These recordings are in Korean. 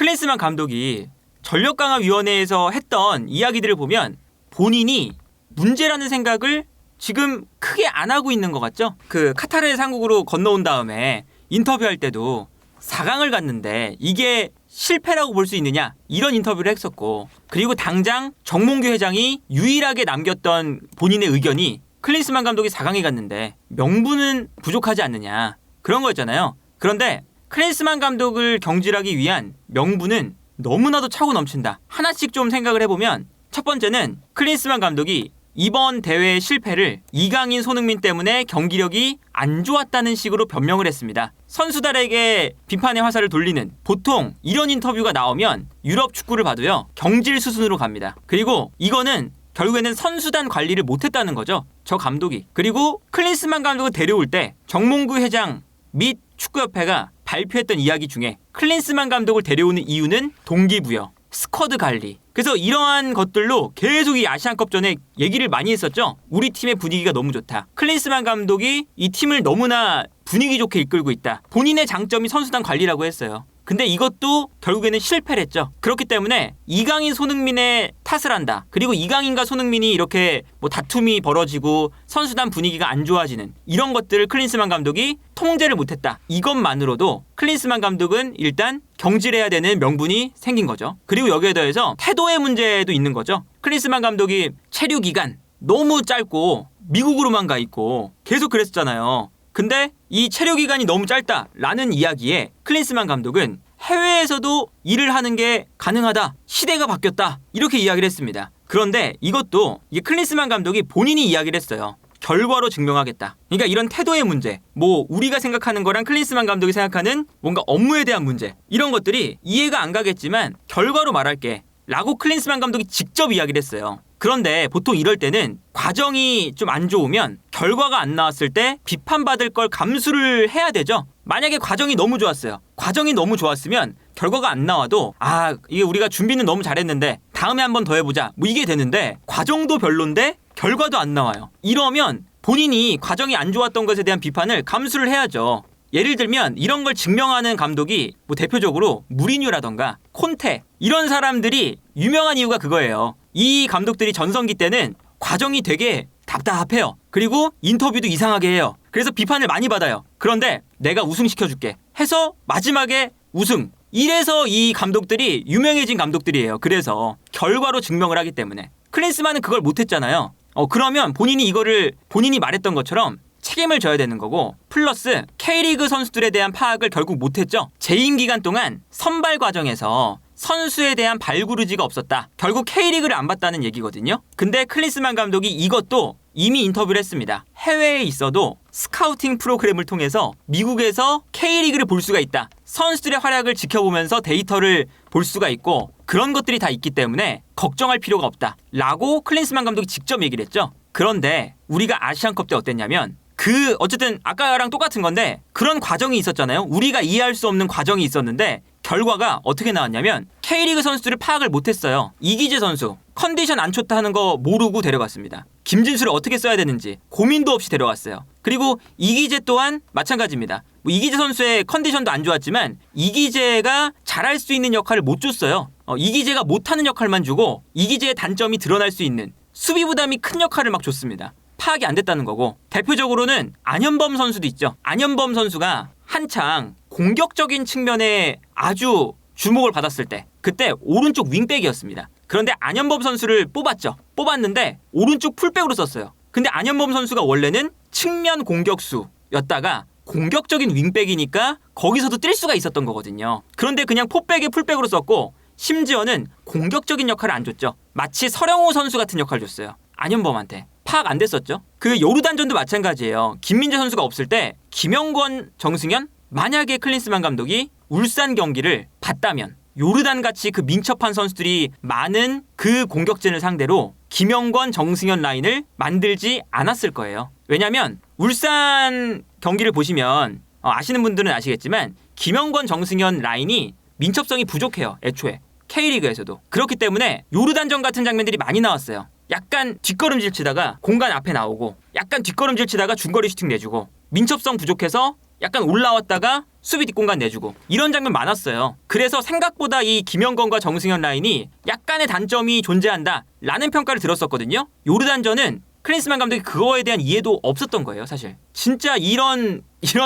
클린스만 감독이 전력강화위원회에서 했던 이야기들을 보면 본인이 문제라는 생각을 지금 크게 안 하고 있는 것 같죠? 그 카타르의 상국으로 건너온 다음에 인터뷰할 때도 4강을 갔는데 이게 실패라고 볼 수 있느냐 이런 인터뷰를 했었고, 그리고 당장 정몽규 회장이 유일하게 남겼던 본인의 의견이 클린스만 감독이 4강에 갔는데 명분은 부족하지 않느냐 그런 거였잖아요. 그런데 클린스만 감독을 경질하기 위한 명분은 너무나도 차고 넘친다. 하나씩 좀 생각을 해보면, 첫 번째는 클린스만 감독이 이번 대회의 실패를 이강인, 손흥민 때문에 경기력이 안 좋았다는 식으로 변명을 했습니다. 선수들에게 비판의 화살을 돌리는, 보통 이런 인터뷰가 나오면 유럽 축구를 봐도요 경질 수순으로 갑니다. 그리고 이거는 결국에는 선수단 관리를 못했다는 거죠, 저 감독이. 그리고 클린스만 감독을 데려올 때 정몽구 회장 및 축구협회가 발표했던 이야기 중에 클린스만 감독을 데려오는 이유는 동기부여, 스쿼드 관리. 그래서 이러한 것들로 계속 이 아시안컵전에 얘기를 많이 했었죠. 우리 팀의 분위기가 너무 좋다. 클린스만 감독이 이 팀을 너무나 분위기 좋게 이끌고 있다. 본인의 장점이 선수단 관리라고 했어요. 근데 이것도 결국에는 실패를 했죠. 그렇기 때문에 이강인, 손흥민의 탓을 한다. 그리고 이강인과 손흥민이 이렇게 뭐 다툼이 벌어지고 선수단 분위기가 안 좋아지는 이런 것들을 클린스만 감독이 통제를 못했다. 이것만으로도 클린스만 감독은 일단 경질해야 되는 명분이 생긴 거죠. 그리고 여기에 더해서 태도의 문제도 있는 거죠. 클린스만 감독이 체류 기간 너무 짧고 미국으로만 가 있고 계속 그랬었잖아요. 근데 이 체류 기간이 너무 짧다라는 이야기에 클린스만 감독은 해외에서도 일을 하는 게 가능하다. 시대가 바뀌었다. 이렇게 이야기를 했습니다. 그런데 이것도 이게 클린스만 감독이 본인이 이야기를 했어요. 결과로 증명하겠다. 그러니까 이런 태도의 문제, 뭐 우리가 생각하는 거랑 클린스만 감독이 생각하는 뭔가 업무에 대한 문제, 이런 것들이 이해가 안 가겠지만 결과로 말할게 라고 클린스만 감독이 직접 이야기를 했어요. 그런데 보통 이럴 때는 과정이 좀 안 좋으면 결과가 안 나왔을 때 비판받을 걸 감수를 해야 되죠. 만약에 과정이 너무 좋았어요. 과정이 너무 좋았으면 결과가 안 나와도 이게 우리가 준비는 너무 잘했는데 다음에 한번 더 해보자 뭐 이게 되는데, 과정도 별론데 결과도 안 나와요. 이러면 본인이 과정이 안 좋았던 것에 대한 비판을 감수를 해야죠. 예를 들면 이런 걸 증명하는 감독이 뭐 대표적으로 무리뉴라던가 콘테, 이런 사람들이 유명한 이유가 그거예요. 이 감독들이 전성기 때는 과정이 되게 답답해요. 그리고 인터뷰도 이상하게 해요. 그래서 비판을 많이 받아요. 그런데 내가 우승시켜줄게 해서 마지막에 우승. 이래서 이 감독들이 유명해진 감독들이에요. 그래서 결과로 증명을 하기 때문에. 클린스만은 그걸 못했잖아요. 그러면 본인이 말했던 것처럼 책임을 져야 되는 거고, 플러스 K리그 선수들에 대한 파악을 결국 못했죠. 재임 기간 동안 선발 과정에서 선수에 대한 발구르지가 없었다. 결국 K리그를 안 봤다는 얘기거든요. 근데 클린스만 감독이 이것도 이미 인터뷰를 했습니다. 해외에 있어도 스카우팅 프로그램을 통해서 미국에서 K리그를 볼 수가 있다. 선수들의 활약을 지켜보면서 데이터를 볼 수가 있고 그런 것들이 다 있기 때문에 걱정할 필요가 없다 라고 클린스만 감독이 직접 얘기를 했죠. 그런데 우리가 아시안컵 때 어땠냐면, 어쨌든 아까랑 똑같은 건데 그런 과정이 있었잖아요. 우리가 이해할 수 없는 과정이 있었는데 결과가 어떻게 나왔냐면 K리그 선수들을 파악을 못했어요. 이기재 선수 컨디션 안 좋다 하는 거 모르고 데려갔습니다. 김진수를 어떻게 써야 되는지 고민도 없이 데려갔어요. 그리고 이기재 또한 마찬가지입니다. 이기재 선수의 컨디션도 안 좋았지만 이기재가 잘할 수 있는 역할을 못 줬어요. 이기재가 못하는 역할만 주고 이기재의 단점이 드러날 수 있는 수비 부담이 큰 역할을 막 줬습니다. 파악이 안 됐다는 거고, 대표적으로는 안현범 선수도 있죠. 안현범 선수가 한창 공격적인 측면에 아주 주목을 받았을 때, 그때 오른쪽 윙백이었습니다. 그런데 안현범 선수를 뽑았는데 오른쪽 풀백으로 썼어요. 근데 안현범 선수가 원래는 측면 공격수였다가 공격적인 윙백이니까 거기서도 뛸 수가 있었던 거거든요. 그런데 그냥 포백에 풀백으로 썼고, 심지어는 공격적인 역할을 안 줬죠. 마치 서령우 선수 같은 역할을 줬어요. 안현범한테. 파악 안 됐었죠. 그 요르단전도 마찬가지예요. 김민재 선수가 없을 때 김영권, 정승현, 만약에 클린스만 감독이 울산 경기를 봤다면 요르단같이 그 민첩한 선수들이 많은 그 공격진을 상대로 김영권, 정승현 라인을 만들지 않았을 거예요. 왜냐하면 울산 경기를 보시면 아시는 분들은 아시겠지만 김영권, 정승현 라인이 민첩성이 부족해요. 애초에 K리그에서도. 그렇기 때문에 요르단전 같은 장면들이 많이 나왔어요. 약간 뒷걸음질 치다가 공간 앞에 나오고, 약간 뒷걸음질 치다가 중거리 슈팅 내주고, 민첩성 부족해서 약간 올라왔다가 수비 뒷공간 내주고 이런 장면 많았어요. 그래서 생각보다 이 김영건과 정승현 라인이 약간의 단점이 존재한다라는 평가를 들었었거든요. 요르단전은 클린스만 감독이 그거에 대한 이해도 없었던 거예요. 사실 진짜 이런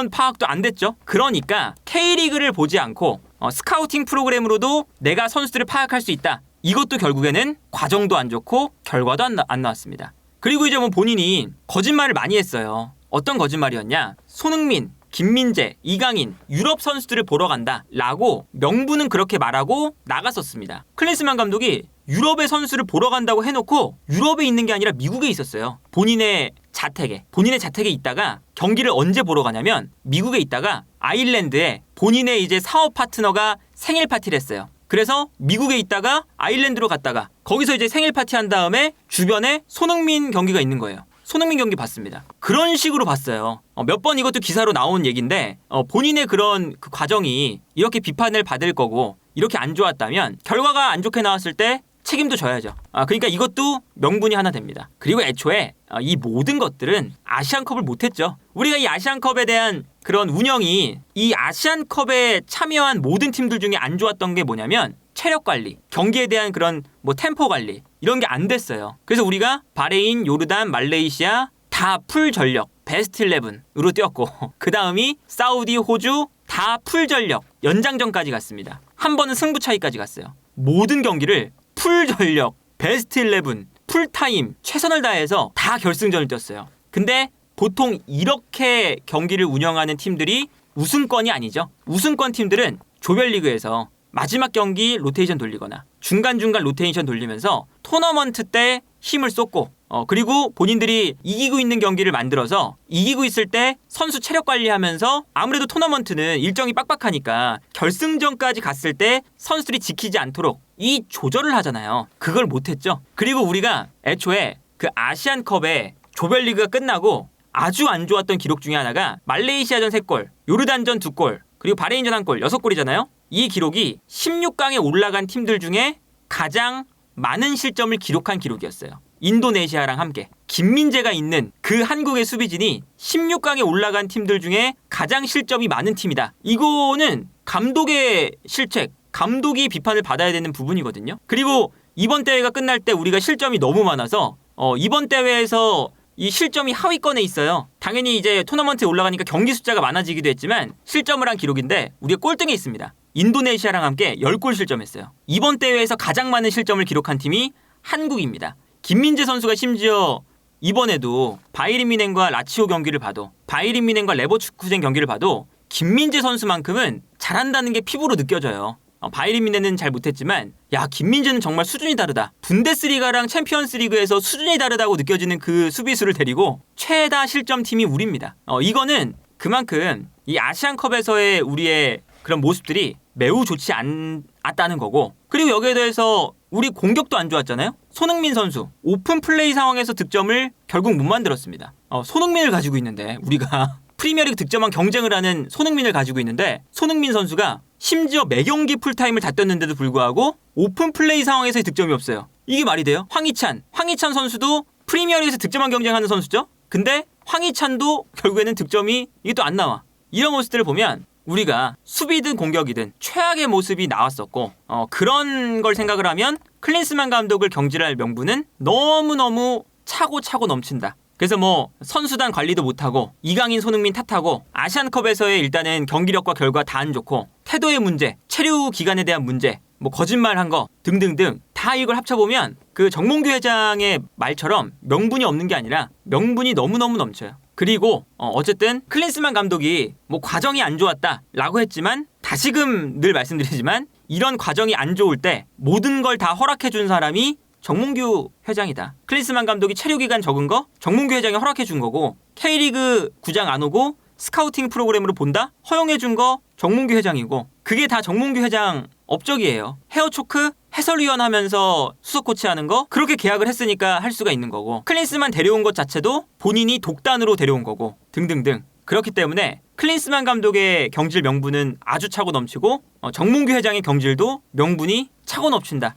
파악도 안 됐죠. 그러니까 K리그를 보지 않고 스카우팅 프로그램으로도 내가 선수들을 파악할 수 있다. 이것도 결국에는 과정도 안 좋고 결과도 안 나왔습니다. 그리고 이제 뭐 본인이 거짓말을 많이 했어요. 어떤 거짓말이었냐? 손흥민, 김민재, 이강인 유럽 선수들을 보러 간다라고 명분은 그렇게 말하고 나갔었습니다. 클린스만 감독이 유럽의 선수를 보러 간다고 해놓고 유럽에 있는 게 아니라 미국에 있었어요. 본인의 자택에 있다가 경기를 언제 보러 가냐면 미국에 있다가 아일랜드에 본인의 이제 사업 파트너가 생일 파티를 했어요. 그래서 미국에 있다가 아일랜드로 갔다가 거기서 이제 생일 파티 한 다음에 주변에 손흥민 경기가 있는 거예요. 손흥민 경기 봤습니다. 그런 식으로 봤어요. 몇 번 이것도 기사로 나온 얘기인데 본인의 그런 그 과정이 이렇게 비판을 받을 거고 이렇게 안 좋았다면 결과가 안 좋게 나왔을 때 책임도 져야죠. 그러니까 이것도 명분이 하나 됩니다. 그리고 애초에 이 모든 것들은 아시안컵을 못했죠. 우리가 이 아시안컵에 대한 그런 운영이 이 아시안컵에 참여한 모든 팀들 중에 안 좋았던 게 뭐냐면 체력 관리, 경기에 대한 그런 뭐 템포 관리 이런 게 안 됐어요. 그래서 우리가 바레인, 요르단, 말레이시아 다 풀 전력 베스트 11으로 뛰었고 그 다음이 사우디, 호주 다 풀 전력 연장전까지 갔습니다. 한 번은 승부 차이까지 갔어요. 모든 경기를 풀 전력, 베스트 11, 풀타임 최선을 다해서 다 결승전을 뛰었어요. 근데 보통 이렇게 경기를 운영하는 팀들이 우승권이 아니죠. 우승권 팀들은 조별리그에서 마지막 경기 로테이션 돌리거나 중간중간 로테이션 돌리면서 토너먼트 때 힘을 쏟고 그리고 본인들이 이기고 있는 경기를 만들어서 이기고 있을 때 선수 체력 관리하면서 아무래도 토너먼트는 일정이 빡빡하니까 결승전까지 갔을 때 선수들이 지키지 않도록 이 조절을 하잖아요. 그걸 못했죠. 그리고 우리가 애초에 그 아시안컵에 조별리그가 끝나고 아주 안 좋았던 기록 중에 하나가 말레이시아전 3골, 요르단전 2골, 그리고 바레인전 1골, 6골이잖아요. 이 기록이 16강에 올라간 팀들 중에 가장 많은 실점을 기록한 기록이었어요. 인도네시아랑 함께 김민재가 있는 그 한국의 수비진이 16강에 올라간 팀들 중에 가장 실점이 많은 팀이다. 이거는 감독의 실책, 감독이 비판을 받아야 되는 부분이거든요. 그리고 이번 대회가 끝날 때 우리가 실점이 너무 많아서 이번 대회에서 이 실점이 하위권에 있어요. 당연히 이제 토너먼트에 올라가니까 경기 숫자가 많아지기도 했지만 실점을 한 기록인데 우리가 꼴등에 있습니다. 인도네시아랑 함께 10골 실점했어요. 이번 대회에서 가장 많은 실점을 기록한 팀이 한국입니다. 김민재 선수가 심지어 이번에도 바이에른 뮌헨과 라치오 경기를 봐도 바이에른 뮌헨과 레버쿠젠 경기를 봐도 김민재 선수만큼은 잘한다는 게 피부로 느껴져요. 바이에른 뮌헨은 잘 못했지만 야 김민재는 정말 수준이 다르다. 분데스리가랑 챔피언스리그에서 수준이 다르다고 느껴지는 그 수비수를 데리고 최다 실점팀이 우리입니다. 이거는 그만큼 이 아시안컵에서의 우리의 그런 모습들이 매우 좋지 않았다는 거고 그리고 여기에 대해서 우리 공격도 안 좋았잖아요. 손흥민 선수 오픈 플레이 상황에서 득점을 결국 못 만들었습니다. 손흥민을 가지고 있는데 우리가 프리미어리그 득점왕 경쟁을 하는 손흥민을 가지고 있는데 손흥민 선수가 심지어 매경기 풀타임을 다 뛰었는데도 불구하고 오픈 플레이 상황에서의 득점이 없어요. 이게 말이 돼요? 황희찬 선수도 프리미어리그에서 득점왕 경쟁하는 선수죠. 근데 황희찬도 결국에는 득점이 이게 또 안 나와. 이런 모습들을 보면 우리가 수비든 공격이든 최악의 모습이 나왔었고 그런 걸 생각을 하면 클린스만 감독을 경질할 명분은 너무너무 차고 넘친다. 그래서 뭐 선수단 관리도 못하고 이강인, 손흥민 탓하고 아시안컵에서의 일단은 경기력과 결과 다 안 좋고 태도의 문제, 체류 기간에 대한 문제, 뭐 거짓말한 거 등등등 다 이걸 합쳐보면 그 정몽규 회장의 말처럼 명분이 없는 게 아니라 명분이 너무너무 넘쳐요. 그리고 어쨌든 클린스만 감독이 뭐 과정이 안 좋았다라고 했지만 다시금 늘 말씀드리지만 이런 과정이 안 좋을 때 모든 걸 다 허락해 준 사람이 정몽규 회장이다. 클린스만 감독이 체류 기간 적은 거 정몽규 회장이 허락해 준 거고 K리그 구장 안 오고 스카우팅 프로그램으로 본다? 허용해 준 거 정몽규 회장이고 그게 다 정몽규 회장 업적이에요. 헤어초크 해설위원 하면서 수석 코치하는 거 그렇게 계약을 했으니까 할 수가 있는 거고 클린스만 데려온 것 자체도 본인이 독단으로 데려온 거고 등등등 그렇기 때문에 클린스만 감독의 경질 명분은 아주 차고 넘치고 정몽규 회장의 경질도 명분이 차고 넘친다.